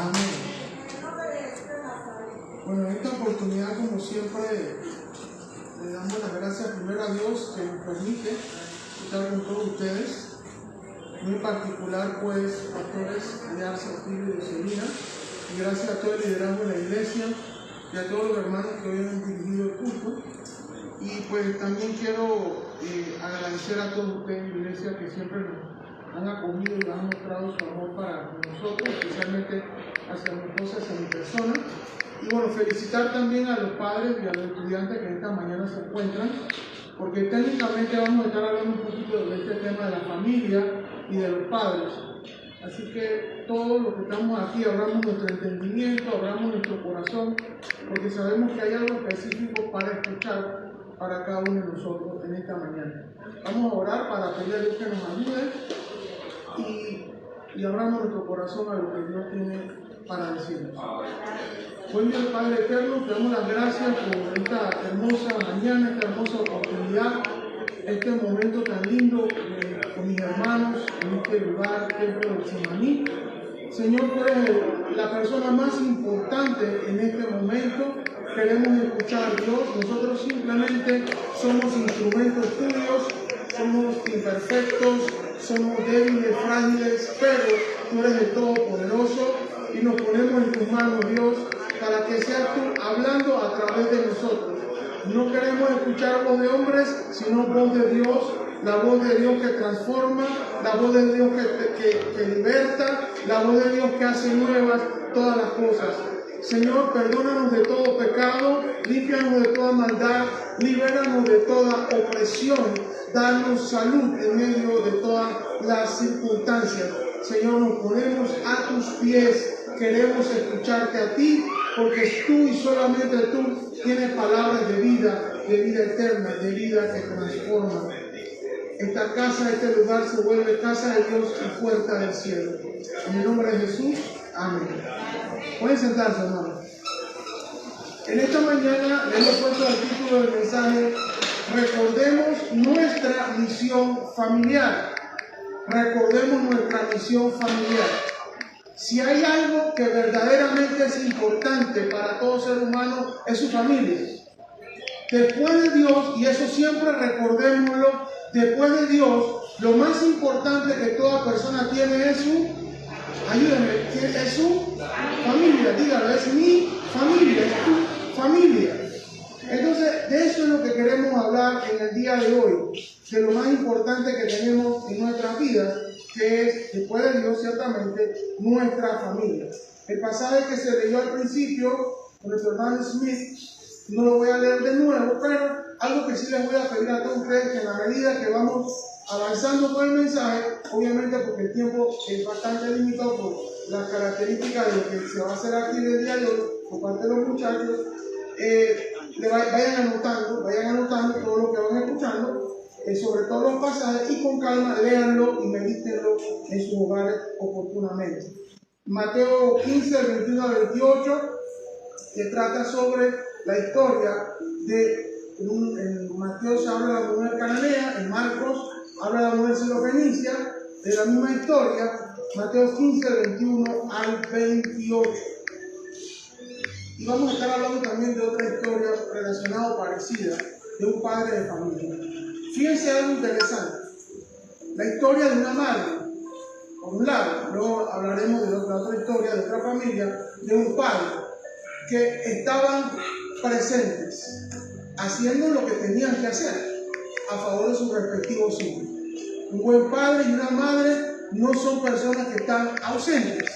Amén. Bueno, en esta oportunidad, como siempre, le damos las gracias primero a Dios que nos permite estar con todos ustedes. Muy particular, pues, pastores de Arce, Activo y de Semina. Y gracias a todo el liderazgo de la iglesia y a todos los hermanos que hoy han dirigido el culto. Y pues también quiero agradecer a todos ustedes en la iglesia que siempre nos han acogido y han mostrado su amor para nosotros, especialmente hacia mi esposa, hacia mi persona. Y bueno, felicitar también a los padres y a los estudiantes que esta mañana se encuentran, porque técnicamente vamos a estar hablando un poquito de este tema de la familia y de los padres. Así que todos los que estamos aquí abramos nuestro entendimiento, abramos nuestro corazón, porque sabemos que hay algo específico para escuchar para cada uno de nosotros en esta mañana. Vamos a orar para pedir a Dios que nos ayude y abramos nuestro corazón a lo que Dios tiene para decirnos. Buen Dios Padre Eterno, te damos las gracias por esta hermosa mañana, esta hermosa oportunidad, este momento tan lindo con mis hermanos en este lugar, Templo del Semaní. Señor, tú eres la persona más importante en este momento. Queremos escuchar, Dios. Nosotros simplemente somos instrumentos tuyos, somos imperfectos, somos débiles, frágiles, pero tú eres el Todopoderoso y nos ponemos en tus manos, Dios, para que seas tú hablando a través de nosotros. No queremos escuchar voz de hombres, sino voz de Dios, la voz de Dios que transforma, la voz de Dios que liberta, la voz de Dios que hace nuevas todas las cosas. Señor, perdónanos de todo pecado, límpianos de toda maldad, libéranos de toda opresión, danos salud en medio de todas las circunstancias. Señor, nos ponemos a tus pies, queremos escucharte a ti, porque tú y solamente tú tienes palabras de vida eterna, de vida que transforma. Esta casa, este lugar se vuelve casa de Dios y puerta del cielo. En el nombre de Jesús, amén. Pueden sentarse, hermanos. En esta mañana le hemos puesto el título del mensaje: recordemos nuestra misión familiar. Recordemos nuestra misión familiar. Si hay algo que verdaderamente es importante para todo ser humano, es su familia. Después de Dios, y eso siempre recordémoslo, después de Dios, lo más importante que toda persona tiene es su, ayúdenme, es su familia. Dígalo, es mi familia, es tu familia. Entonces, de eso es lo que queremos hablar en el día de hoy, de lo más importante que tenemos en nuestras vidas, que es, después de Dios, ciertamente, nuestra familia. El pasaje que se leyó al principio, con nuestro hermano Smith, no lo voy a leer de nuevo, pero algo que sí les voy a pedir a todos ustedes, que en la medida que vamos avanzando con el mensaje, obviamente porque el tiempo es bastante limitado por las características de lo que se va a hacer aquí del día de hoy, por parte de los muchachos, vayan anotando todo lo que van escuchando, sobre todo los pasajes, y con calma léanlo y medítenlo en sus hogares oportunamente. Mateo 15, 21 al 28, que trata sobre la historia en Mateo se habla de la mujer cananea, en Marcos habla de la mujer sirofenicia, de la misma historia, Mateo 15, 21 al 28. Y vamos a estar hablando también de otra historia relacionada o parecida, de un padre de familia. Fíjense algo interesante, la historia de una madre, por un lado, luego hablaremos de otra historia, de otra familia, de un padre, que estaban presentes, haciendo lo que tenían que hacer a favor de sus respectivos hijos. Un buen padre y una madre no son personas que están ausentes,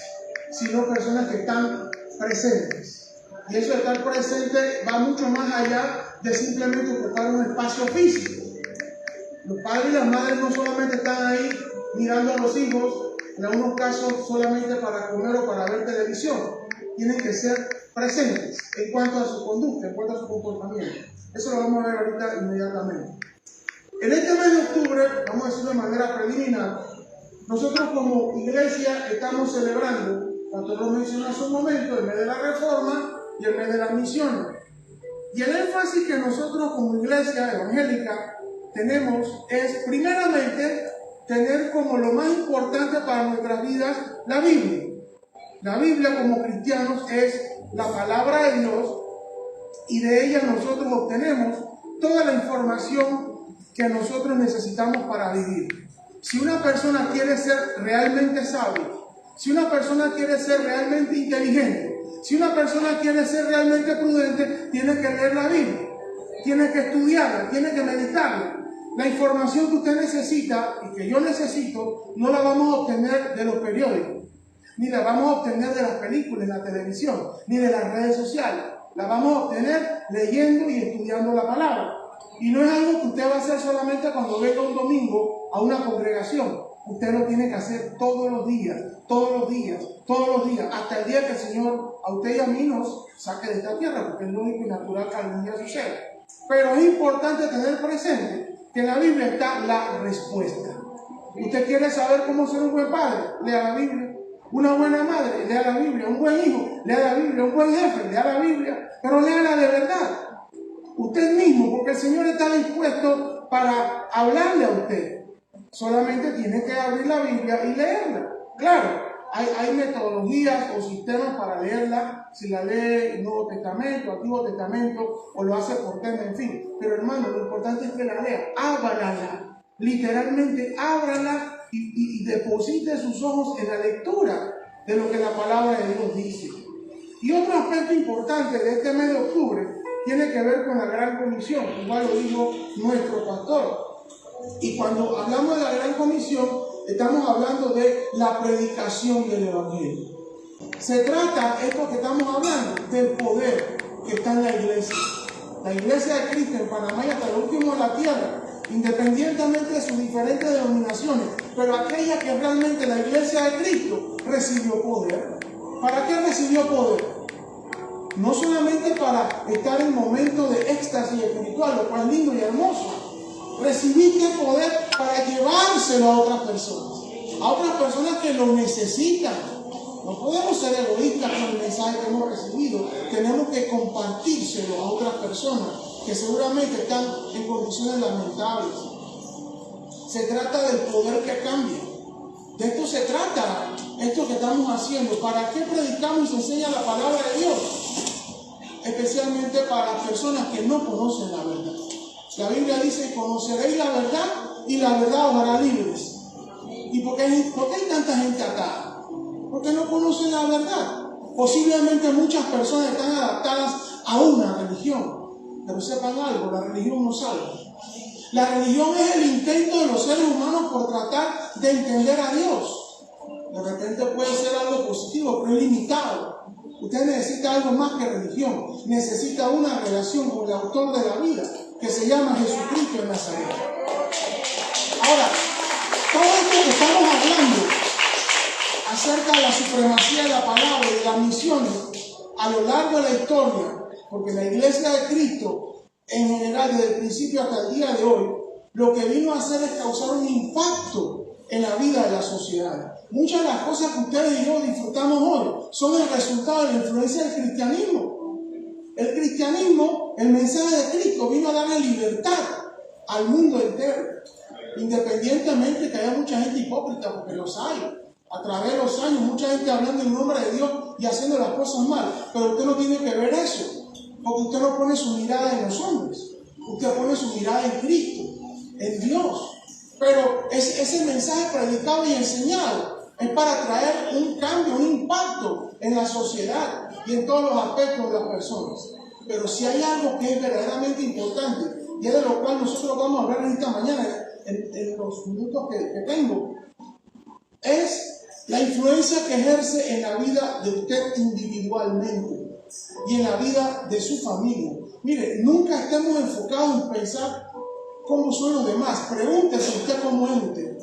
sino personas que están presentes. Y eso de estar presente va mucho más allá de simplemente ocupar un espacio físico. Los padres y las madres no solamente están ahí mirando a los hijos, en algunos casos solamente para comer o para ver televisión. Tienen que ser presentes en cuanto a su conducta, en cuanto a su comportamiento. Eso lo vamos a ver ahorita inmediatamente. En este mes de octubre, vamos a decirlo de manera preliminar, nosotros como iglesia estamos celebrando, Pastor lo mencionó hace un momento, el mes de la Reforma y el mes de las misiones. Y el énfasis que nosotros como iglesia evangélica tenemos es primeramente tener como lo más importante para nuestras vidas la Biblia. La Biblia como cristianos es la palabra de Dios y de ella nosotros obtenemos toda la información que nosotros necesitamos para vivir. Si una persona quiere ser realmente sabio, si una persona quiere ser realmente inteligente, si una persona quiere ser realmente prudente, tiene que leer la Biblia, tiene que estudiarla, tiene que meditarla. La información que usted necesita y que yo necesito no la vamos a obtener de los periódicos, ni la vamos a obtener de las películas, de la televisión, ni de las redes sociales. La vamos a obtener leyendo y estudiando la palabra. Y no es algo que usted va a hacer solamente cuando venga un domingo a una congregación. Usted lo tiene que hacer todos los días, todos los días, todos los días, hasta el día que el Señor a usted y a mí nos saque de esta tierra, porque es lógico y natural que algún día suceda. Pero es importante tener presente que en la Biblia está la respuesta. Usted quiere saber cómo ser un buen padre, lea la Biblia. Una buena madre, lea la Biblia. Un buen hijo, lea la Biblia. Un buen jefe, lea la Biblia. Pero léala de verdad. Usted mismo, porque el Señor está dispuesto para hablarle a usted. Solamente tiene que abrir la Biblia y leerla. Claro, hay metodologías o sistemas para leerla. Si la lee Nuevo Testamento, Antiguo Testamento, o lo hace por tema, en fin. Pero hermano, lo importante es que la lea. Ábrala. Literalmente, ábrala y deposite sus ojos en la lectura de lo que la palabra de Dios dice. Y otro aspecto importante de este mes de octubre tiene que ver con la Gran Comisión, igual lo dijo nuestro pastor. Y cuando hablamos de la Gran Comisión, estamos hablando de la predicación del Evangelio. Se trata, esto que estamos hablando, del poder que está en la iglesia. La iglesia de Cristo en Panamá y hasta el último de la tierra, independientemente de sus diferentes denominaciones, pero aquella que realmente la iglesia de Cristo recibió poder. ¿Para qué recibió poder? No solamente para estar en momentos de éxtasis espiritual, lo cual es lindo y hermoso. Recibiste poder para llevárselo a otras personas que lo necesitan. No podemos ser egoístas con el mensaje que hemos recibido. Tenemos que compartírselo a otras personas que seguramente están en condiciones lamentables. Se trata del poder que cambia. De esto se trata, esto que estamos haciendo. ¿Para qué predicamos y se enseña la palabra de Dios? Especialmente para las personas que no conocen la verdad. La Biblia dice: conoceréis la verdad y la verdad os hará libres. ¿Y por qué hay tanta gente atada? Porque no conocen la verdad. Posiblemente muchas personas están adaptadas a una religión. Pero sepan algo, la religión no salva. La religión es el intento de los seres humanos por tratar de entender a Dios. De repente puede ser algo positivo, pero es limitado. Usted necesita algo más que religión. Necesita una relación con el autor de la vida, que se llama Jesucristo de Nazaret. Ahora, todo esto que estamos hablando acerca de la supremacía de la palabra y de las misiones a lo largo de la historia, porque la iglesia de Cristo, en general, desde el principio hasta el día de hoy, lo que vino a hacer es causar un impacto en la vida de la sociedad. Muchas de las cosas que ustedes y yo disfrutamos hoy son el resultado de la influencia del cristianismo. El cristianismo, el mensaje de Cristo, vino a darle libertad al mundo entero, independientemente de que haya mucha gente hipócrita, porque los hay. A través de los años, mucha gente hablando en nombre de Dios y haciendo las cosas mal. Pero usted no tiene que ver eso, porque usted no pone su mirada en los hombres. Usted pone su mirada en Cristo, en Dios. Pero ese mensaje predicado y enseñado es para traer un cambio, un impacto en la sociedad y en todos los aspectos de las personas. Pero si hay algo que es verdaderamente importante, y es de lo cual nosotros vamos a hablar en esta mañana, en los minutos que tengo, es la influencia que ejerce en la vida de usted individualmente y en la vida de su familia. Mire, nunca estemos enfocados en pensar cómo son los demás. Pregúntese usted cómo es usted.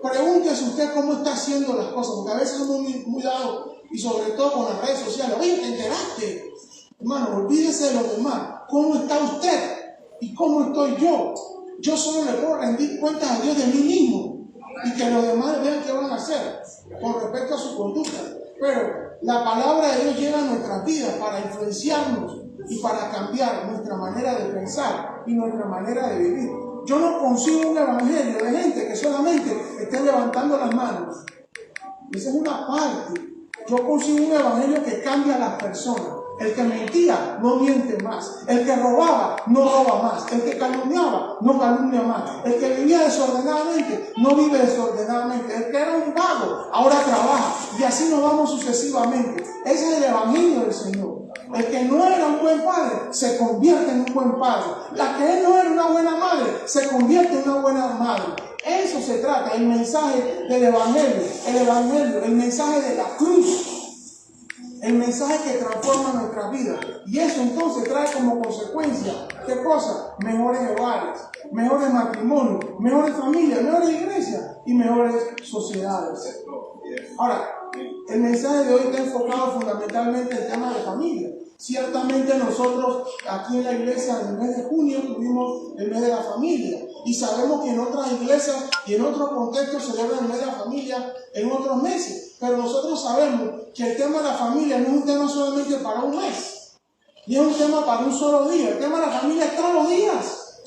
Pregúntese usted cómo está haciendo las cosas, porque a veces somos muy dados, y sobre todo con las redes sociales. Oye, ¿te enteraste? Hermano, olvídese de los demás. ¿Cómo está usted? ¿Y cómo estoy yo? Yo solo le puedo rendir cuentas a Dios de mí mismo, y que los demás vean qué van a hacer con respecto a su conducta. Pero la palabra de Dios llega a nuestras vidas para influenciarnos y para cambiar nuestra manera de pensar y nuestra manera de vivir. Yo no consigo un evangelio de gente que solamente esté levantando las manos. Esa es una parte. Yo consigo un evangelio que cambia a las personas. El que mentía no miente más. El que robaba no roba más. El que calumniaba no calumnia más. El que vivía desordenadamente no vive desordenadamente. El que era un vago ahora trabaja. Y así nos vamos sucesivamente. Ese es el evangelio del Señor. El que no era un buen padre se convierte en un buen padre. La que no era una buena madre se convierte en una buena madre. Eso se trata, el mensaje del evangelio, el mensaje de la cruz. El mensaje que transforma nuestra vida. Y eso entonces trae como consecuencia, ¿qué cosa? Mejores hogares, mejores matrimonios, mejores familias, mejores iglesias y mejores sociedades. Ahora, el mensaje de hoy está enfocado fundamentalmente en el tema de familia. Ciertamente nosotros aquí en la iglesia en el mes de junio tuvimos el mes de la familia. Y sabemos que en otras iglesias y en otros contextos celebran el mes de la familia en otros meses. Pero nosotros sabemos que el tema de la familia no es un tema solamente para un mes. Ni es un tema para un solo día. El tema de la familia es todos los días.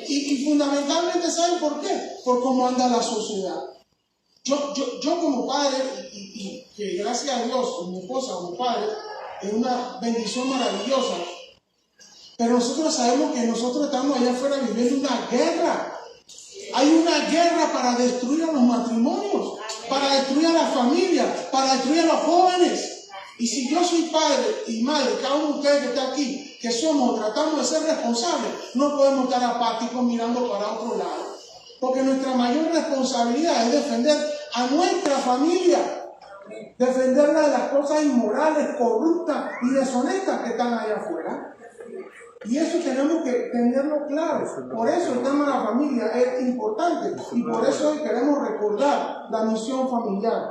Y fundamentalmente, ¿saben por qué? Por cómo anda la sociedad. Yo como padre, y que gracias a Dios, con mi esposa, como padre, es una bendición maravillosa. Pero nosotros sabemos que nosotros estamos allá afuera viviendo una guerra. Hay una guerra para destruir a los matrimonios, para destruir a las familias, para destruir a los jóvenes. Y si yo soy padre y madre, cada uno de ustedes que está aquí, que somos, tratamos de ser responsables, no podemos estar apáticos mirando para otro lado. Porque nuestra mayor responsabilidad es defender a nuestra familia. Defenderla de las cosas inmorales, corruptas y deshonestas que están allá afuera. Y eso tenemos que tenerlo claro. Por eso el tema de la familia es importante. Y por eso hoy queremos recordar la misión familiar.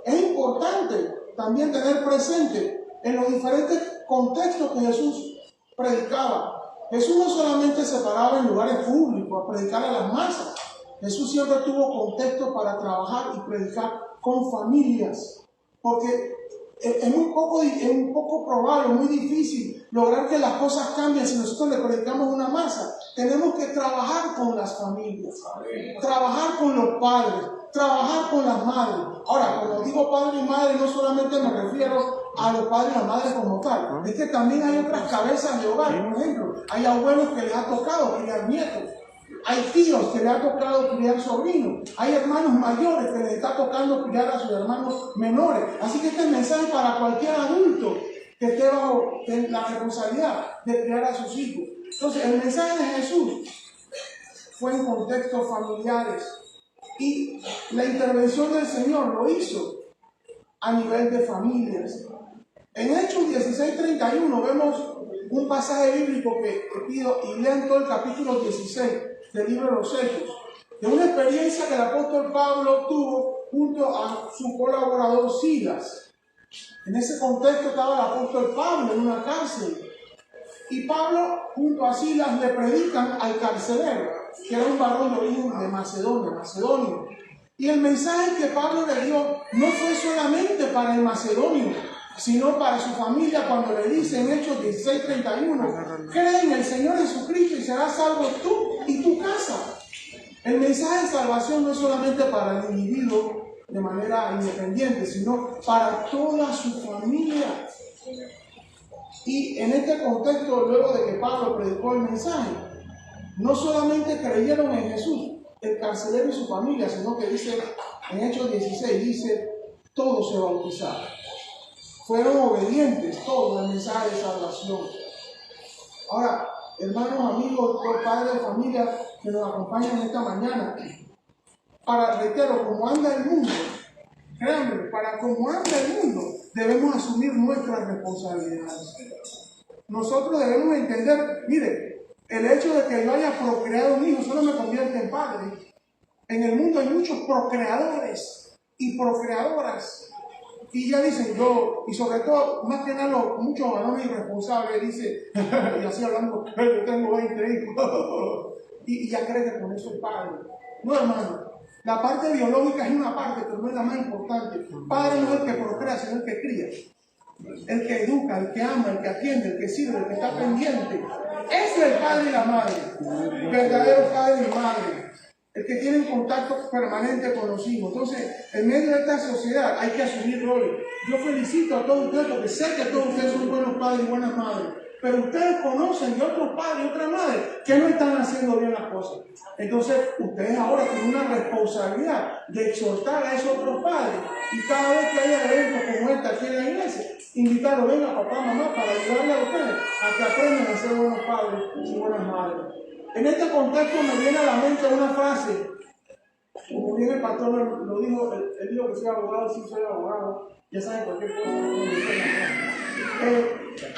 Es importante también tener presente en los diferentes contextos que Jesús predicaba. Jesús no solamente se paraba en lugares públicos a predicar a las masas. Jesús siempre tuvo contextos para trabajar y predicar con familias. Porque es un poco probable, muy difícil lograr que las cosas cambien si nosotros le predicamos a una masa. Tenemos que trabajar con las familias, trabajar con los padres, trabajar con las madres. Ahora, cuando digo padre y madre, no solamente me refiero a los padres y las madres como tal. Es que también hay otras cabezas de hogar. Por ejemplo, hay abuelos que les ha tocado criar nietos. Hay tíos que les ha tocado criar sobrinos. Hay hermanos mayores que les está tocando criar a sus hermanos menores. Así que este mensaje para cualquier adulto que esté bajo la responsabilidad de criar a sus hijos. Entonces, el mensaje de Jesús fue en contextos familiares. Y la intervención del Señor lo hizo a nivel de familias. En Hechos 16:31 vemos un pasaje bíblico que pido y lean todo el capítulo 16 del libro de los Hechos, de una experiencia que el apóstol Pablo tuvo junto a su colaborador Silas. En ese contexto estaba el apóstol Pablo en una cárcel y Pablo junto a Silas le predican al carcelero, que era un varón de origen de Macedonia, macedonio. Y el mensaje que Pablo le dio no fue solamente para el macedonio, sino para su familia, cuando le dice en Hechos 16:31, cree en el Señor Jesucristo y serás salvo tú y tu casa. El mensaje de salvación no es solamente para el individuo de manera independiente, sino para toda su familia. Y en este contexto, luego de que Pablo predicó el mensaje, no solamente creyeron en Jesús, el carcelero y su familia, sino que dice en Hechos 16, dice, todos se bautizaron. Fueron obedientes todos al mensaje de salvación. Ahora, hermanos, amigos, padres de familia que nos acompañan esta mañana, para, reitero, como anda el mundo, créanme, para como anda el mundo, debemos asumir nuestras responsabilidades. Nosotros debemos entender, mire, el hecho de que yo haya procreado un hijo solo me convierte en padre. En el mundo hay muchos procreadores y procreadoras. Y ya dicen yo, y sobre todo, más que nada, muchos varones irresponsables dicen, y así hablando, yo tengo 20 hijos, y ya creen que con eso es padre. No, hermano, la parte biológica es una parte, pero no es la más importante. Padre no es el que procrea, sino el que cría. el que educa, el que ama, el que atiende, el que sirve, el que está pendiente. Ese es el padre y la madre, verdadero padre y madre, el que tiene un contacto permanente con los hijos. Entonces, en medio de esta sociedad hay que asumir roles. Yo felicito a todos ustedes porque sé que todos ustedes son buenos padres y buenas madres, pero ustedes conocen de otros padres y otras madres que no están haciendo bien las cosas. Entonces, ustedes ahora tienen una responsabilidad de exhortar a esos otros padres y cada vez que haya eventos como este aquí en la iglesia, invitarlos, venga papá, mamá, para ayudarle a ustedes a que aprendan a ser buenos padres y buenas madres. En este contexto me viene a la mente una frase, como bien el pastor lo dijo, él dijo que soy abogado, sí soy abogado, ya saben cualquier cosa.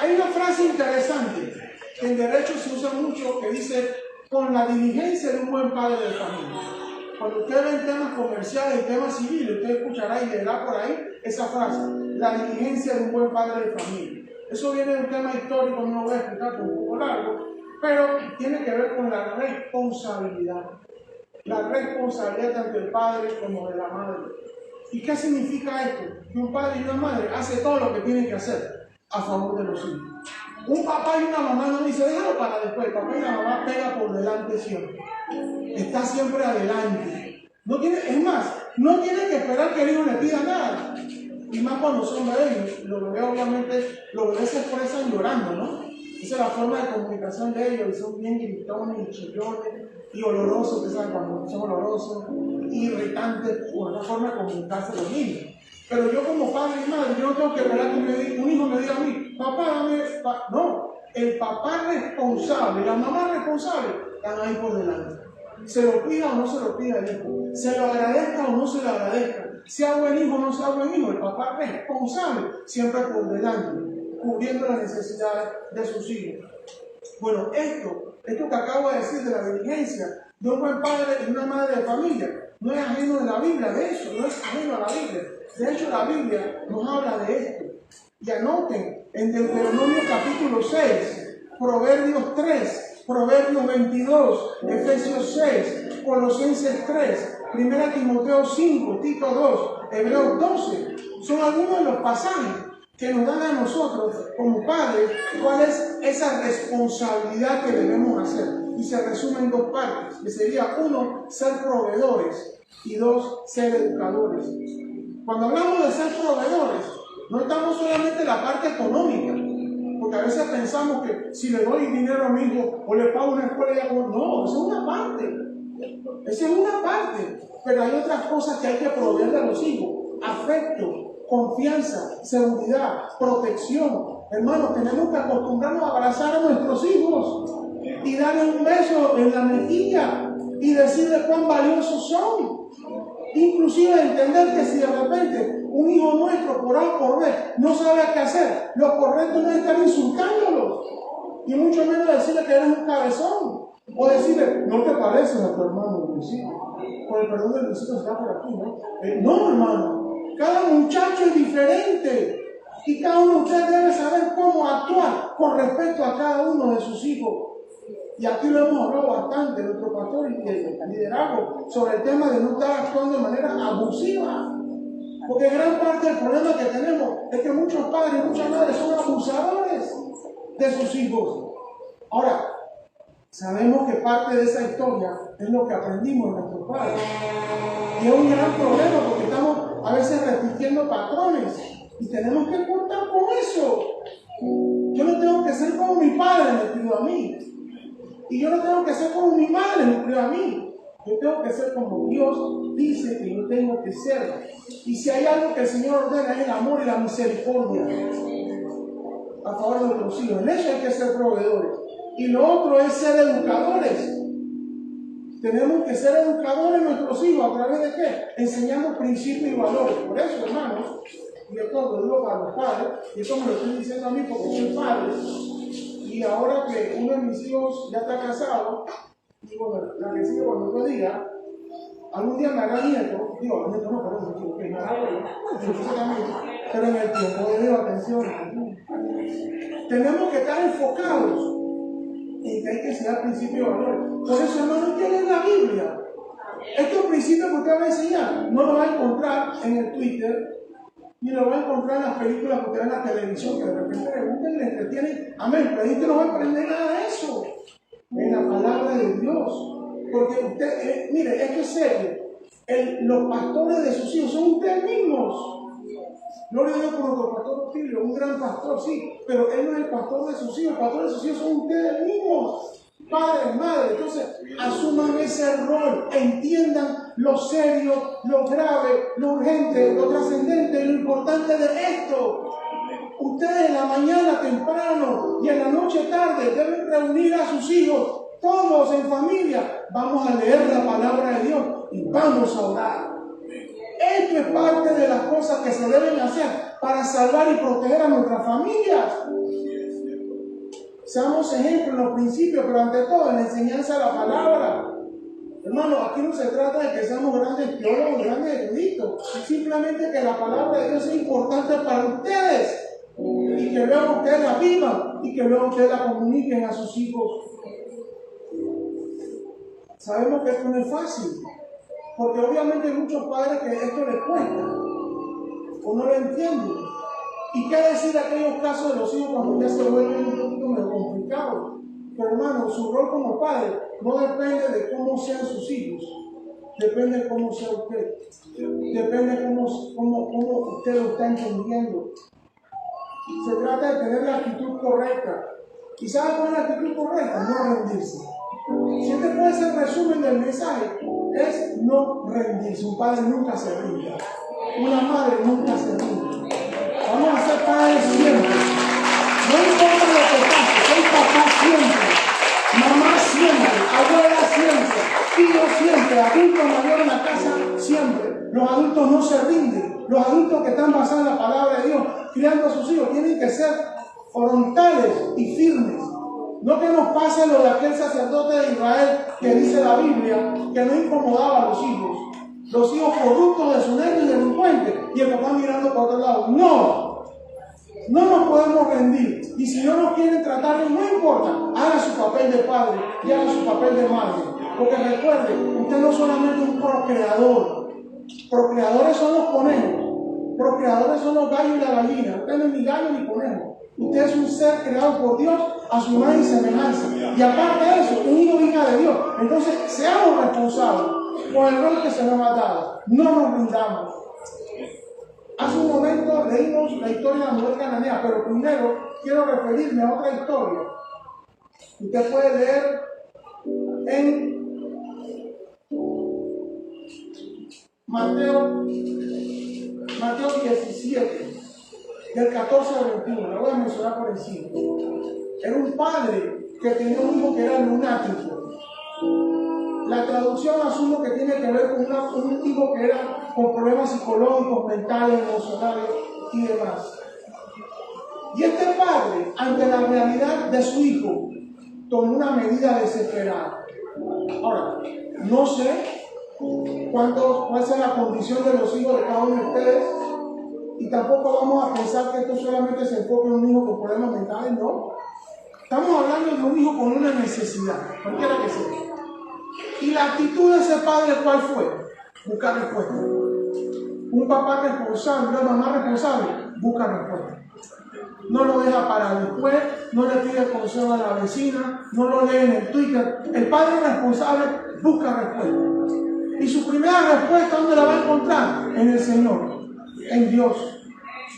Hay una frase interesante que en derecho se usa mucho que dice, con la diligencia de un buen padre de familia. Cuando usted ve en temas comerciales y temas civiles, usted escuchará y leerá por ahí esa frase, la diligencia de un buen padre de familia. Eso viene de un tema histórico, no lo voy a explicar por un poco largo, pero tiene que ver con la responsabilidad. La responsabilidad tanto del padre como de la madre. ¿Y qué significa esto? Que un padre y una madre hace todo lo que tienen que hacer a favor de los hijos. Un papá y una mamá no dice, déjalo para después. El papá y la mamá pega por delante siempre. Está siempre adelante. No tiene, es más, no tiene que esperar que el hijo le pida nada. Y más cuando son bebés. Los bebés obviamente, los bebés se expresan llorando, ¿no? Esa es la forma de comunicación de ellos. Y son bien gritones y chillones y olorosos. Ustedes saben cuando son olorosos, irritantes, por una forma de comunicarse los niños. Pero yo como padre y madre, yo no tengo que esperar que un hijo me diga a mí, papá, dame... No, el papá responsable, la mamá responsable, están ahí por delante. Se lo pida o no se lo pida el hijo, se lo agradezca o no se lo agradezca, sea buen hijo o no sea buen hijo, el papá responsable, siempre por delante, cubriendo las necesidades de sus hijos. Bueno, esto que acabo de decir de la diligencia de un buen padre y una madre de familia, no es ajeno de la Biblia, de eso, no es ajeno a la Biblia. De hecho, la Biblia nos habla de esto. Y anoten, en Deuteronomio capítulo 6, Proverbios 3, Proverbios 22, Efesios 6, Colosenses 3, 1 Timoteo 5, Tito 2, Hebreos 12, son algunos de los pasajes que nos dan a nosotros como padres cuál es esa responsabilidad que debemos hacer. Y se resume en dos partes, que sería uno, ser proveedores y dos, ser educadores. Cuando hablamos de ser proveedores, no estamos solamente en la parte económica, porque a veces pensamos que si le doy dinero a mi hijo o le pago una escuela, no, esa es una parte. Esa es una parte, pero hay otras cosas que hay que proveerle a los hijos: afecto, confianza, seguridad, protección. Hermanos, tenemos que acostumbrarnos a abrazar a nuestros hijos y darles un beso en la mejilla y decirles cuán valiosos son. Inclusive entender que si de repente un hijo nuestro, por A o por B, no sabe qué hacer, lo correcto no es estar insultándolo, y mucho menos decirle que eres un cabezón, o decirle, no te pareces a tu hermano Luisito, con el perdón de Luisito está por aquí, ¿no? No, hermano, cada muchacho es diferente, y cada uno de ustedes debe saber cómo actuar con respecto a cada uno de sus hijos. Y aquí lo hemos hablado bastante, nuestro pastor y el liderazgo, sobre el tema de no estar actuando de manera abusiva. Porque gran parte del problema que tenemos es que muchos padres y muchas madres son abusadores de sus hijos. Ahora, sabemos que parte de esa historia es lo que aprendimos de nuestros padres. Y es un gran problema porque estamos a veces repitiendo patrones y tenemos que cortar con eso. Yo no tengo que ser como mi padre me crió a mí. Y yo no tengo que ser como mi madre me crió a mí. Yo tengo que ser como Dios dice que yo tengo que ser. Y si hay algo que el Señor ordena es el amor y la misericordia a favor de nuestros hijos. En eso hay que ser proveedores. Y lo otro es ser educadores. Tenemos que ser educadores de nuestros hijos. ¿A través de qué? Enseñando principios y valores. Por eso, hermanos, y esto lo digo para los padres, y esto me lo estoy diciendo a mí porque soy padre. Y ahora que uno de mis hijos ya está casado, y bueno, la que sigue cuando yo diga, algún día me hará nieto, digo, nieto no, perdón, me equivoqué, me hará pero en el tiempo de Dios, atención. Tenemos que estar enfocados en que hay que enseñar principios y valores. Por eso, hermanos, tienen la Biblia. Estos principios que usted va a enseñar, no los va a encontrar en el Twitter, Y lo va a encontrar en las películas que usted ve en la televisión, que de repente le gustan y le entretienen. Amén, pero ahí no va a aprender nada de eso. En la palabra de Dios. Porque usted, mire, es que es serio. Los pastores de sus hijos son ustedes mismos. No le digo como nuestro pastor Otilio, un gran pastor, sí, pero él no es el pastor de sus hijos. El pastor de sus hijos son ustedes mismos. Padre, madre, entonces asuman ese rol, entiendan lo serio, lo grave, lo urgente, lo trascendente, lo importante de esto. Ustedes en la mañana temprano y en la noche tarde deben reunir a sus hijos, todos en familia. Vamos a leer la palabra de Dios y vamos a orar. Esto es parte de las cosas que se deben hacer para salvar y proteger a nuestras familias. Seamos ejemplos en los principios, pero ante todo en la enseñanza de la palabra. Hermano, aquí no se trata de que seamos grandes teólogos, grandes eruditos. Simplemente que la palabra de Dios es importante para ustedes. Y que luego ustedes la vivan y que luego ustedes la comuniquen a sus hijos. Sabemos que esto no es fácil. Porque obviamente hay muchos padres que esto les cuesta. O no lo entienden. ¿Y qué decir de aquellos casos de los hijos cuando ya se vuelven un poquito medio complicados? Pero hermano, su rol como padre no depende de cómo sean sus hijos. Depende de cómo sea usted. Depende de cómo usted lo está entendiendo. Se trata de tener la actitud correcta. ¿Y sabe cuál es la actitud correcta? No rendirse. Si este puede ser el resumen del mensaje, es no rendirse. Un padre nunca se rinde. Una madre nunca se rinde. Vamos a ser padres siempre. No importa lo que pase, soy papá siempre, mamá siempre, abuela siempre, tío siempre, adulto mayor en la casa siempre. Los adultos no se rinden. Los adultos que están basados en la palabra de Dios, criando a sus hijos, tienen que ser frontales y firmes. No que nos pase lo de aquel sacerdote de Israel que dice la Biblia que no incomodaba a los hijos. Los hijos corruptos, deshonestos y delincuentes. Y el papá mirando para otro lado. No nos podemos rendir. Y si no nos quieren tratar, no importa. Haga su papel de padre y haga su papel de madre. Porque recuerde, usted no solamente es un procreador. Procreadores son los conejos. Procreadores son los gallos y la gallina. Usted no es ni gallo ni conejo. Usted es un ser creado por Dios a su imagen y semejanza. Y aparte de eso, un hijo hija de Dios. Entonces, seamos responsables por el rol que se nos ha dado. No nos rindamos. Hace un momento leímos la historia de la mujer cananea, pero primero quiero referirme a otra historia. Usted puede leer en Mateo 17, del 14 al 21. La voy a mencionar por encima. Era un padre que tenía un hijo que era lunático. La traducción asumo que tiene que ver con un hijo que era con problemas psicológicos, mentales, emocionales y demás. Y este padre, ante la realidad de su hijo, tomó una medida desesperada. Ahora, no sé cuál sea la condición de los hijos de cada uno de ustedes, y tampoco vamos a pensar que esto solamente se enfoque en un hijo con problemas mentales, no. Estamos hablando de un hijo con una necesidad, cualquiera que sea. Y la actitud de ese padre, ¿cuál fue? Buscar respuesta. Un papá responsable, una mamá responsable, busca respuesta. No lo deja para después, no le pide consejo a la vecina, no lo lee en el Twitter. El padre responsable busca respuesta. Y su primera respuesta, ¿dónde la va a encontrar? En el Señor, en Dios.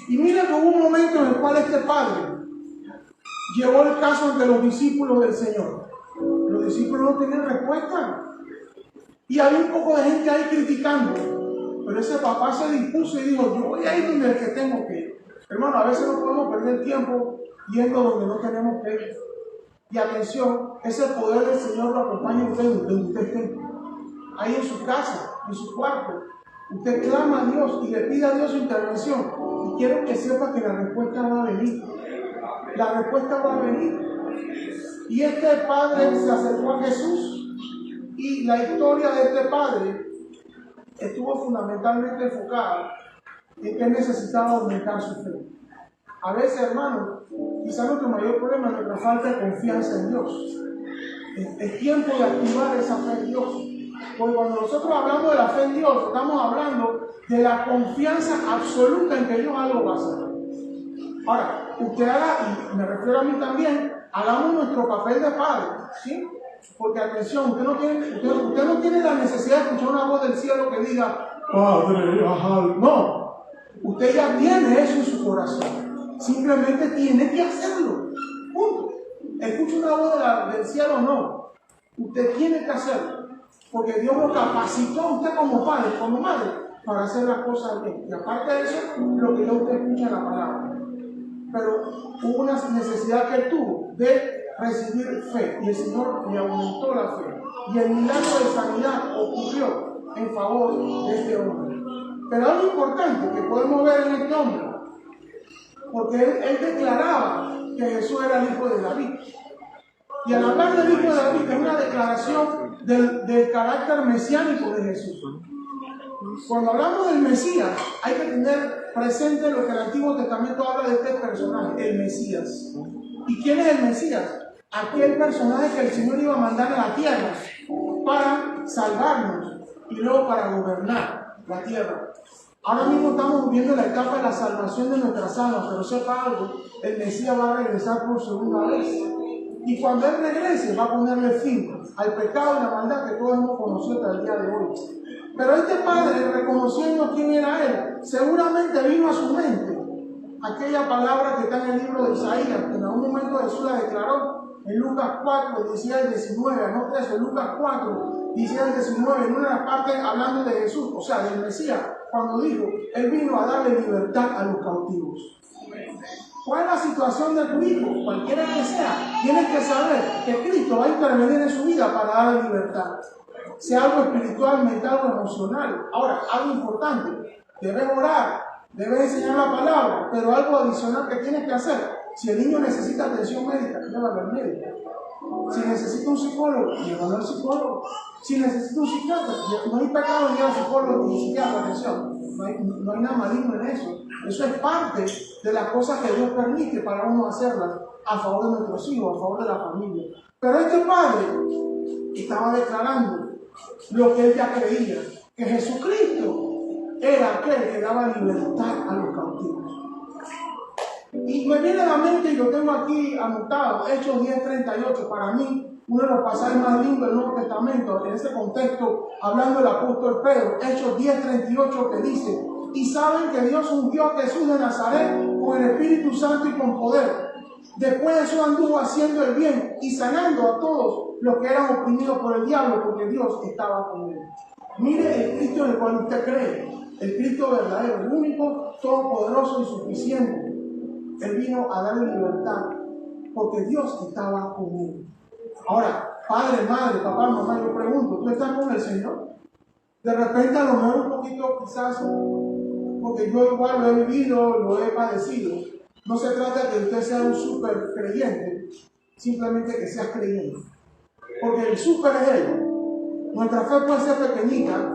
Y mira que hubo un momento en el cual este padre llevó el caso ante los discípulos del Señor. Los discípulos no tenían respuesta. Y había un poco de gente ahí criticando. Pero ese papá se dispuso y dijo, yo voy a ir donde el que tengo que ir. Hermano, a veces no podemos perder tiempo yendo donde no tenemos que ir. Y atención, ese poder del Señor lo acompaña a usted donde usted esté. Ahí en su casa, en su cuarto. Usted clama a Dios y le pide a Dios su intervención. Y quiero que sepa que la respuesta va a venir. La respuesta va a venir. Y este padre se acercó a Jesús. Y la historia de este padre estuvo fundamentalmente enfocada en que necesitaba aumentar su fe. A veces, hermano, quizás nuestro mayor problema es nuestra falta de confianza en Dios. Es tiempo de activar esa fe en Dios. Porque cuando nosotros hablamos de la fe en Dios, estamos hablando de la confianza absoluta en que Dios algo va a hacer. Ahora, usted haga, y me refiero a mí también, hagamos nuestro papel de padre, ¿sí? Porque atención, usted no tiene la necesidad de escuchar una voz del cielo que diga, Padre, ajá. No, usted ya tiene eso en su corazón. Simplemente tiene que hacerlo. Punto. Escucha una voz del cielo o no. Usted tiene que hacerlo. Porque Dios lo capacitó a usted como padre, como madre, para hacer las cosas bien. Y aparte de eso, lo que ya usted escucha en la palabra. Pero hubo una necesidad que él tuvo de recibir fe. Y el Señor le aumentó la fe. Y el milagro de sanidad ocurrió en favor de este hombre. Pero algo importante que podemos ver en este hombre, porque él declaraba que Jesús era el hijo de David. Y al hablar del hijo de David es una declaración del carácter mesiánico de Jesús. Cuando hablamos del Mesías, hay que tener presente lo que el Antiguo Testamento habla de este personaje, el Mesías. ¿Y quién es el Mesías? Aquel personaje que el Señor iba a mandar a la tierra para salvarnos y luego para gobernar la tierra. Ahora mismo estamos viviendo la etapa de la salvación de nuestras almas, pero sepa algo, el Mesías va a regresar por segunda vez. Y cuando Él regrese, va a ponerle fin al pecado y la maldad que todos hemos conocido hasta el día de hoy. Pero este padre, reconociendo quién era Él, seguramente vino a su mente aquella palabra que está en el libro de Isaías, que en algún momento Jesús la declaró en Lucas 4, 16 al 19, no eso, en Lucas 4, 16 al 19, en una parte hablando de Jesús, o sea, del Mesías, cuando dijo, Él vino a darle libertad a los cautivos. ¿Cuál es la situación de tu hijo? Cualquiera que sea, tienes que saber que Cristo va a intervenir en su vida para darle libertad. Sea algo espiritual, mental o emocional. Ahora, algo importante, debes orar, debes enseñar la palabra, pero algo adicional que tienes que hacer. Si el niño necesita atención médica, llévalo al médico. Si necesita un psicólogo, llévalo al psicólogo. Si necesita un psiquiatra, no hay pecado ni al psicólogo ni psiquiatra, atención. No hay nada maligno en eso. Eso es parte de las cosas que Dios permite para uno hacerlas a favor de nuestros hijos, a favor de la familia. Pero este padre estaba declarando lo que él ya creía, que Jesucristo era aquel que daba libertad a los cautivos. Y me viene a la mente, y lo tengo aquí anotado, Hechos 10:38, para mí, uno de los pasajes más lindos del Nuevo Testamento, en ese contexto, hablando del apóstol Pedro, Hechos 10:38, que dice, y saben que Dios ungió a Jesús de Nazaret con el Espíritu Santo y con poder. Después de eso anduvo haciendo el bien y sanando a todos los que eran oprimidos por el diablo, porque Dios estaba con él. Mire el Cristo en el cual usted cree, el Cristo verdadero, el único, todopoderoso y suficiente. Él vino a darle libertad, porque Dios estaba con él. Ahora, padre, madre, papá, mamá, yo pregunto, ¿tú estás con el Señor? De repente a lo mejor un poquito quizás, porque yo igual lo he vivido, lo he padecido. No se trata de que usted sea un súper creyente, simplemente que seas creyente. Porque el súper es Él. Nuestra fe puede ser pequeñita,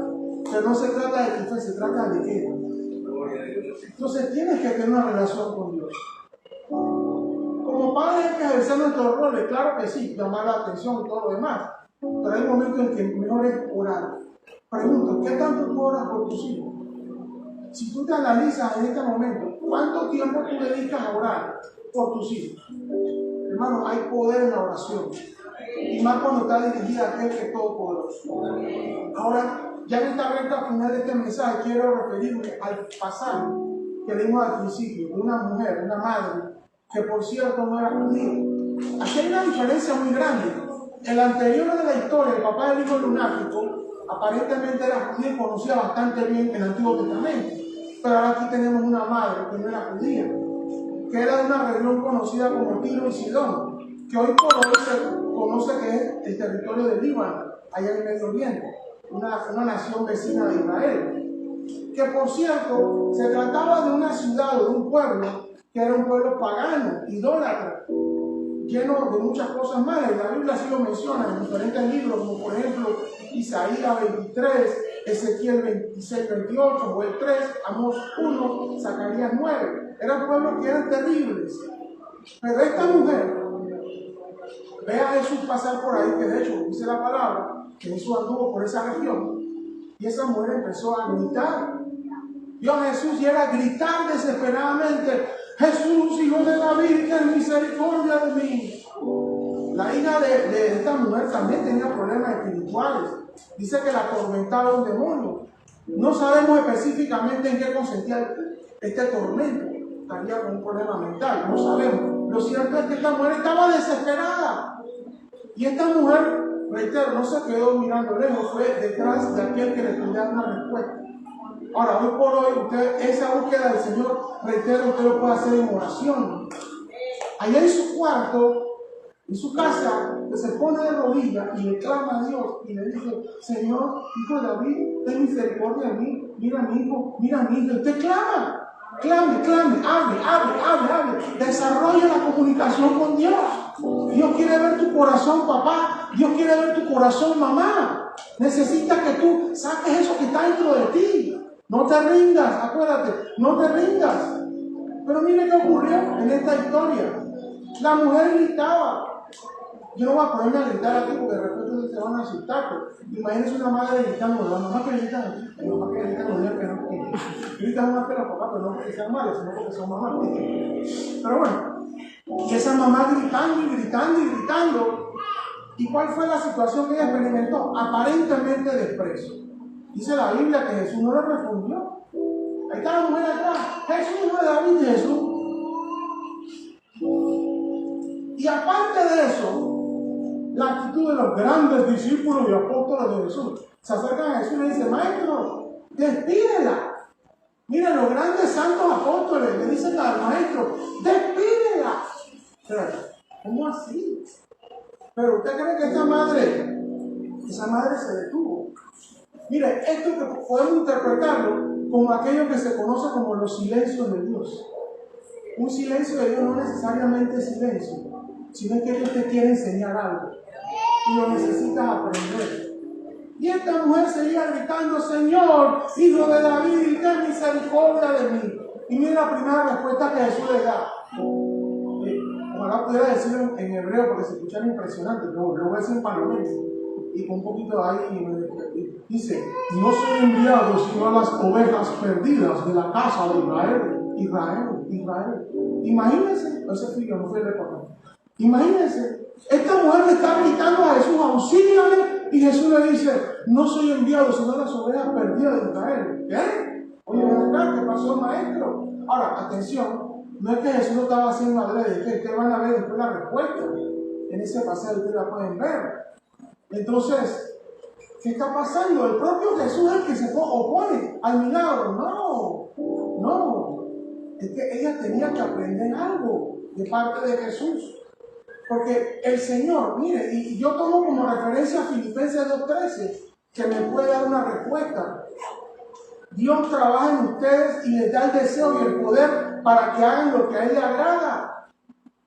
pero no se trata de tu fe, se trata de qué. Entonces tienes que tener una relación con Dios. Como padre hay que ejercer nuestros roles, claro que sí, llamar la atención y todo lo demás. Pero hay momentos en que mejor es orar. Pregunto, ¿qué tanto tú oras por tus hijos? Si tú te analizas en este momento, ¿cuánto tiempo tú dedicas a orar por tus hijos? Hermano, hay poder en la oración. Y más cuando está dirigida a aquel que es todopoderoso. Ahora, ya en esta recta final de este mensaje, quiero referirme al pasaje que leímos al principio, de una mujer, una madre, que por cierto no era judía. Aquí hay una diferencia muy grande. El anterior de la historia, el papá del hijo lunático, aparentemente era judío y conocía bastante bien el Antiguo Testamento. Pero ahora aquí tenemos una madre que no era judía, que era de una región conocida como Tiro y Sidón, que hoy por hoy se conoce que es el territorio de Líbano, allá en el Medio Oriente, una nación vecina de Israel. Que por cierto, se trataba de una ciudad o de un pueblo que era un pueblo pagano, idólatra, lleno de muchas cosas malas. Y la Biblia sí lo menciona en diferentes libros, como por ejemplo Isaías 23, Ezequiel 26, 28, Joel 3, Amós 1, Zacarías 9. Eran pueblos que eran terribles. Pero esta mujer ve a Jesús pasar por ahí, que de hecho dice la palabra, que Jesús anduvo por esa región, y esa mujer empezó a gritar vio a Jesús y era gritar desesperadamente: Jesús, hijo de David, ten misericordia de mí. La hija de esta mujer también tenía problemas espirituales. Dice que la atormentaba un demonio. No sabemos específicamente en qué consistía este tormento. Estaría con un problema mental, no sabemos. Lo cierto es que esta mujer estaba desesperada. Y esta mujer, reitero, no se quedó mirando lejos, fue detrás de aquel que le podía dar una respuesta. Ahora, hoy por hoy, usted, esa búsqueda del Señor, reitero, usted lo puede hacer en oración. Allá en su cuarto, en su casa, se pone de rodillas y le clama a Dios y le dice: Señor, hijo de David, ten misericordia de mí, mira a mi hijo, mira a mi hija. Usted clama. Clame, hable. Desarrolla la comunicación con Dios. Dios quiere ver tu corazón, papá. Dios quiere ver tu corazón, mamá. Necesita que tú saques eso que está dentro de ti. No te rindas, acuérdate, no te rindas. Pero mire qué ocurrió en esta historia. La mujer gritaba. Yo no voy a ponerme a gritar aquí porque de repente te van a asustar. Imagínense una madre gritando, la mamá que gritan, los papás que gritan, los niños que no gritan más que los papás, pero no porque sean malos, sino porque son mamás. Pero bueno, y esa mamá gritando. ¿Y cuál fue la situación que ella experimentó? Aparentemente desprecio. Dice la Biblia que Jesús no le respondió. Ahí está la mujer atrás. Jesús, hijo de David, Jesús. Y aparte de eso, la actitud de los grandes discípulos y apóstoles de Jesús. Se acercan a Jesús y le dicen: Maestro, despídela. Mira, los grandes santos apóstoles le dicen al maestro: despídela. Pero, ¿cómo así? Pero usted cree que esa madre se detuvo. Mire, esto que podemos interpretarlo como aquello que se conoce como los silencios de Dios. Un silencio de Dios no necesariamente es silencio, sino que Dios te quiere enseñar algo y lo necesitas aprender. Y esta mujer seguía gritando: Señor, hijo de David, ten misericordia de mí. Y mira la primera respuesta que Jesús le da. Ojalá pudiera decirlo en hebreo porque se escucha impresionante, pero lo voy a decir en panameño y con un poquito ahí. Dice: no soy enviado sino a las ovejas perdidas de la casa de Israel. Imagínense, ese frío no fue el reportaje. Imagínense, esta mujer le está gritando a Jesús: auxíliame, y Jesús le dice: no soy enviado sino a las ovejas perdidas de Israel. ¿Qué? Oye, ¿qué pasó, maestro? Ahora, atención, no es que Jesús lo estaba haciendo adrede, es que ustedes van a ver después la respuesta. En ese pasaje ustedes la pueden ver. Entonces, ¿qué está pasando? El propio Jesús es el que se opone al milagro. No. Es que ella tenía que aprender algo de parte de Jesús. Porque el Señor, mire, y yo tomo como referencia a Filipenses 2:13, que me puede dar una respuesta. Dios trabaja en ustedes y les da el deseo y el poder para que hagan lo que a Él le agrada.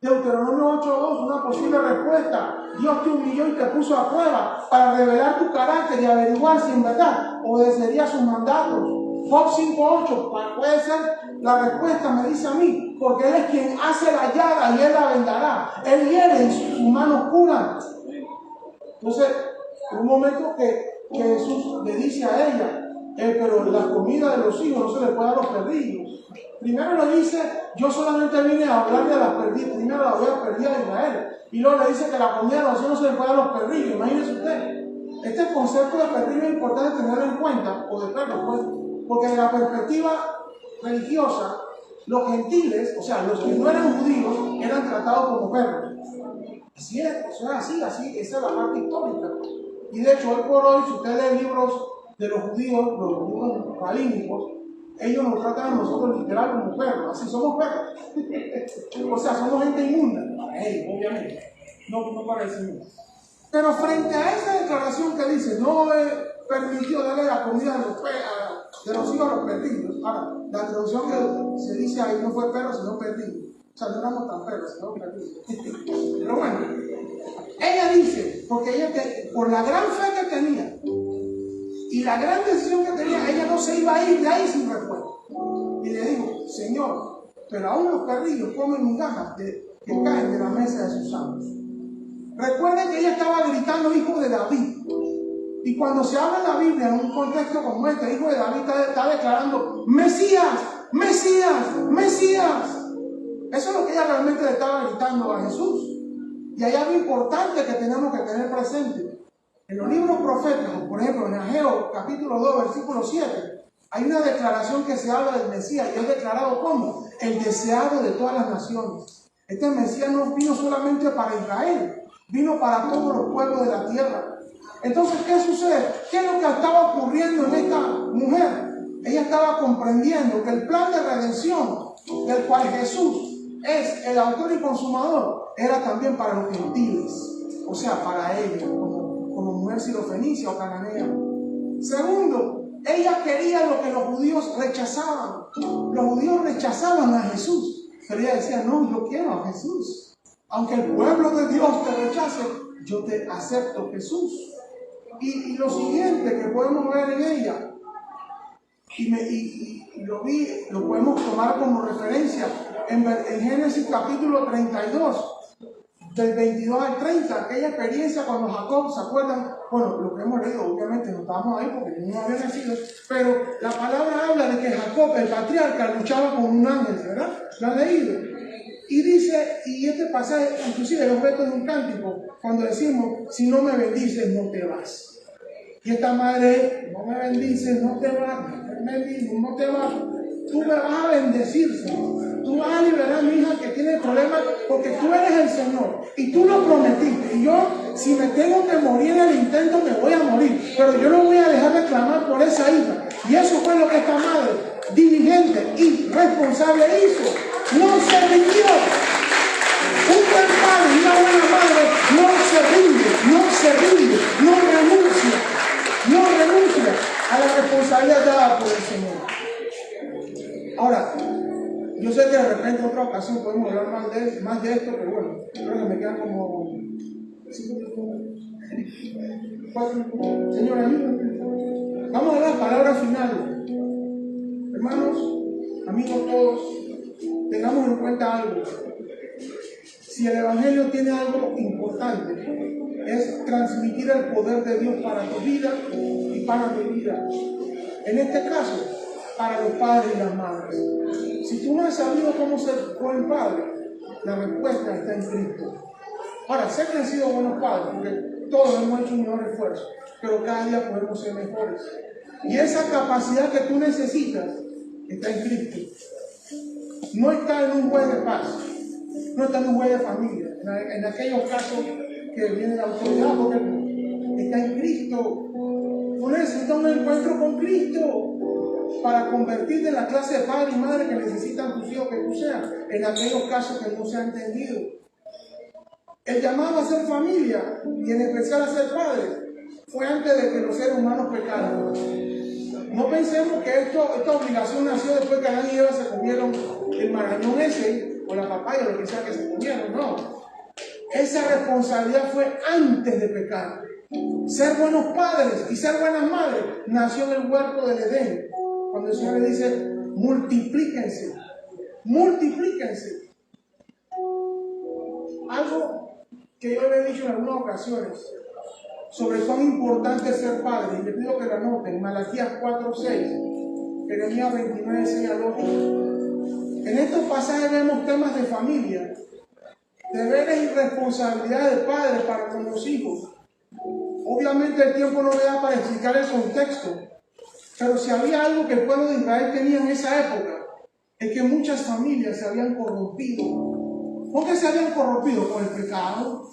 Deuteronomio 8:2, una posible respuesta. Dios te humilló y te puso a prueba para revelar tu carácter y averiguar si en verdad obedecería sus mandatos. Job 5:8, puede ser la respuesta, me dice a mí, porque Él es quien hace la llaga y Él la vendará. Él hiere y sus manos curan. Entonces, en un momento que Jesús le dice a ella: pero la comida de los hijos no se le puede dar a los perrillos. Primero le dice: yo solamente vine a hablarle a las perdidas, primero a la oveja perdida de Israel. Y luego le dice que la comida de los hijos no se le puede dar a los perrillos. Imagínese usted. Este concepto de perrillo es importante tenerlo en cuenta, o de perro, pues, porque desde la perspectiva religiosa, los gentiles, o sea, los que no eran judíos, eran tratados como perros. Así es, eso es así, esa es la parte histórica. Y de hecho, hoy por hoy, si usted lee libros de los judíos, los libros rabínicos, ellos nos tratan a nosotros literal como perros, así somos perros. O sea, somos gente inmunda. Obviamente, no parece mucho. Pero frente a esa declaración que dice: no he permitido darle la comida de los hijos a los perdidos. Ahora, la traducción que se dice ahí no fue perro, sino perdido. O sea, no éramos tan perros, sino perdidos. Pero bueno, ella dice, porque ella, por la gran fe que tenía y la gran decisión que tenía, ella no se iba a ir de ahí sin respuesta. Y le dijo: Señor, pero aún los perrillos comen migajas que caen de la mesa de sus amos. Recuerden que ella estaba gritando: hijo de David. Y cuando se habla en la Biblia, en un contexto como este, el hijo de David está declarando: Mesías, Mesías, Mesías. Eso es lo que ella realmente le estaba gritando a Jesús. Y hay algo importante que tenemos que tener presente. En los libros proféticos, por ejemplo, en Ageo, capítulo 2, versículo 7, hay una declaración que se habla del Mesías y es declarado como el deseado de todas las naciones. Este Mesías no vino solamente para Israel, vino para todos los pueblos de la tierra. Entonces, ¿qué sucede? ¿Qué es lo que estaba ocurriendo en esta mujer? Ella estaba comprendiendo que el plan de redención del cual Jesús es el autor y consumador era también para los gentiles, o sea, para ella, como mujer sirofenicia o cananea. Segundo, ella quería lo que los judíos rechazaban. Los judíos rechazaban a Jesús, pero ella decía: no, yo quiero a Jesús. Aunque el pueblo de Dios te rechace, yo te acepto, Jesús. Y lo siguiente que podemos ver en ella, y lo podemos tomar como referencia en Génesis capítulo 32, del 22 al 30, aquella experiencia cuando Jacob, ¿se acuerdan? Bueno, lo que hemos leído, obviamente no estábamos ahí porque no había nacido, pero la palabra habla de que Jacob, el patriarca, luchaba con un ángel, ¿verdad? ¿Lo han leído? Y dice, y este pasaje, inclusive los retos de un cántico, cuando decimos: si no me bendices, no te vas. Y esta madre: no me bendices, no te vas, no te vas. Tú me vas a bendecir, Señor. Tú vas a liberar a mi hija que tiene problemas porque tú eres el Señor. Y tú lo prometiste. Y yo, si me tengo que morir en el intento, me voy a morir. Pero yo no voy a dejar de clamar por esa hija. Y eso fue lo que esta madre, diligente y responsable, hizo. No se rindió. Un buen padre y una buena madre no se rinde, no renuncia a la responsabilidad dada por el Señor. Ahora, yo sé que de repente en otra ocasión podemos hablar más de esto, pero bueno, creo que me quedan como 4 minutos. Señor, ayúdame. Vamos a las palabras finales. Hermanos, amigos todos, tengamos en cuenta algo. Si el Evangelio tiene algo importante, es transmitir el poder de Dios para tu vida y para mi vida. En este caso, para los padres y las madres. Si tú no has sabido cómo ser buen padre, la respuesta está en Cristo. Ahora, sé que han sido buenos padres, porque todos hemos hecho un mejor esfuerzo, pero cada día podemos ser mejores. Y esa capacidad que tú necesitas está en Cristo. No está en un juez de paz, no está en un juez de familia, en aquellos casos que viene la autoridad, porque está en Cristo. Tú necesitas un encuentro con Cristo para convertirte en la clase de padre y madre que necesitan tus hijos que tú seas, en aquellos casos que no se ha entendido. El llamado a ser familia y en especial a ser padre fue antes de que los seres humanos pecaran. No pensemos que esta obligación nació después que Adán y Eva se comieron el marañón ese, o la papaya, o lo que sea que se comieron. No. Esa responsabilidad fue antes de pecar. Ser buenos padres y ser buenas madres nació en el huerto del Edén. Cuando el Señor le dice: multiplíquense, multiplíquense. Algo que yo le he dicho en algunas ocasiones sobre cuán importante es ser padre, y les pido que lo anoten: Malaquías 4:6, Jeremías 29:6 al 8. En estos pasajes vemos temas de familia, deberes y responsabilidades de padres para con los hijos. Obviamente el tiempo no me da para explicar el contexto, pero si había algo que el pueblo de Israel tenía en esa época, es que muchas familias se habían corrompido. ¿Por qué se habían corrompido? Con el pecado,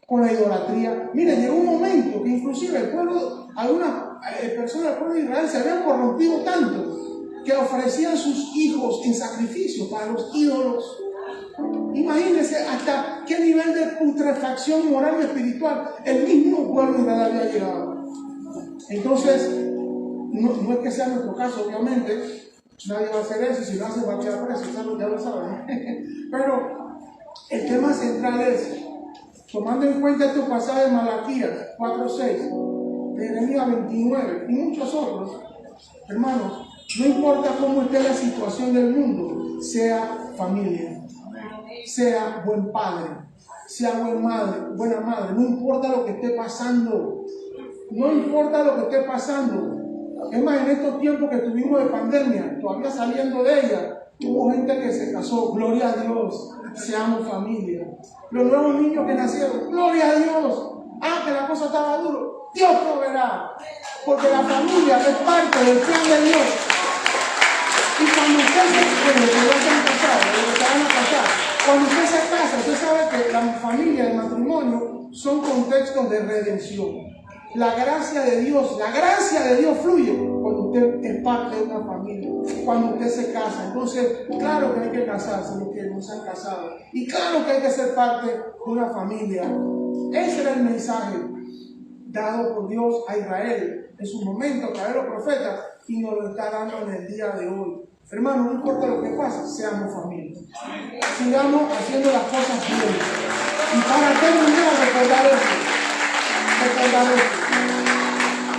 con la idolatría. Miren, llegó un momento que inclusive algunas personas del pueblo de Israel se habían corrompido tanto que ofrecían sus hijos en sacrificio para los ídolos. Imagínense hasta qué nivel de putrefacción moral y espiritual el mismo pueblo de Israel había llegado. Entonces, no es que sea nuestro caso, obviamente, nadie va a hacer eso, y si lo hace va a quedar preso, ya lo saben. Pero el tema central es, tomando en cuenta estos pasajes de Malaquías 4:6, de Jeremías 29 y muchos otros, hermanos, no importa cómo esté la situación del mundo, sea familia, sea buen padre, sea buena madre, no importa lo que esté pasando. No importa lo que esté pasando. Es más, en estos tiempos que tuvimos de pandemia, todavía saliendo de ella, hubo gente que se casó, gloria a Dios, seamos familia. Los nuevos niños que nacieron, gloria a Dios. Ah, que la cosa estaba duro, Dios proveerá. Porque la familia es parte del plan de Dios. Y cuando usted cuando usted se casa, usted sabe que la familia y el matrimonio son contextos de redención. La gracia de Dios fluye cuando usted es parte de una familia, cuando usted se casa. Entonces, claro que hay que casarse, los que no se han casado. Y claro que hay que ser parte de una familia. Ese era el mensaje dado por Dios a Israel en su momento, a través de los profetas, y nos lo está dando en el día de hoy. Hermano, no importa lo que pase, seamos familia. Sigamos haciendo las cosas bien. Y para terminar, recordar esto.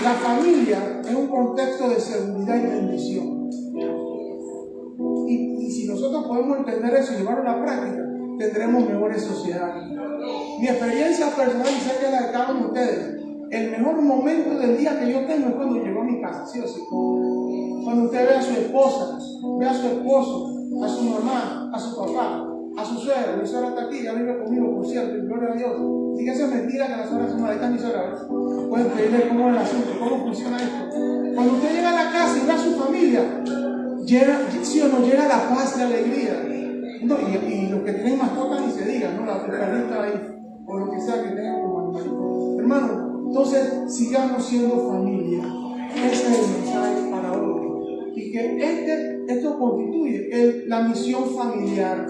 La familia es un contexto de seguridad y bendición. Y si nosotros podemos entender eso y llevarlo a la práctica, tendremos mejores sociedades. Mi experiencia personal, y sé que la de cada uno de ustedes, el mejor momento del día que yo tengo es cuando llego a mi casa, ¿sí o sí? Cuando usted ve a su esposa, ve a su esposo, a su mamá, a su papá, a su suegra. Mi suegra está aquí, ya vive conmigo, por cierto, y gloria a Dios. Fíjense, mentira que la suegra es una, mi suegra. Pueden pedirle cómo es el asunto, cómo funciona esto. Cuando usted llega a la casa y ve a su familia, sí o no, llega la paz y la alegría. No, y los que tienen mascotas ni se digan, ¿no? La perrita ahí, o lo que sea que tengan como animalito. Hermano, entonces sigamos siendo familia. Ese es el mensaje para hoy. Y que esto constituye la misión familiar.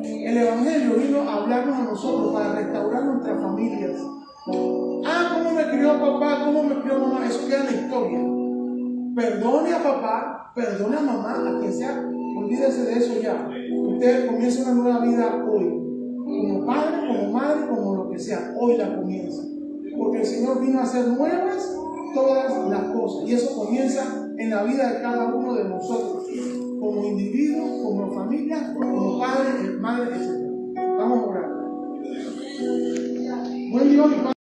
El Evangelio vino a hablarnos a nosotros para restaurar nuestras familias. Ah, ¿cómo me crió papá? ¿Cómo me crió mamá? Eso queda en la historia. Perdone a papá, perdone a mamá, a quien sea. Olvídese de eso ya. Usted comienza una nueva vida hoy. Como padre, como madre, como lo que sea. Hoy la comienza. Porque el Señor vino a hacer nuevas todas las cosas. Y eso comienza en la vida de cada uno de nosotros. Como individuos, como familia, como padres, madres, etc. Vamos a orar. Buen Dios, mi Padre.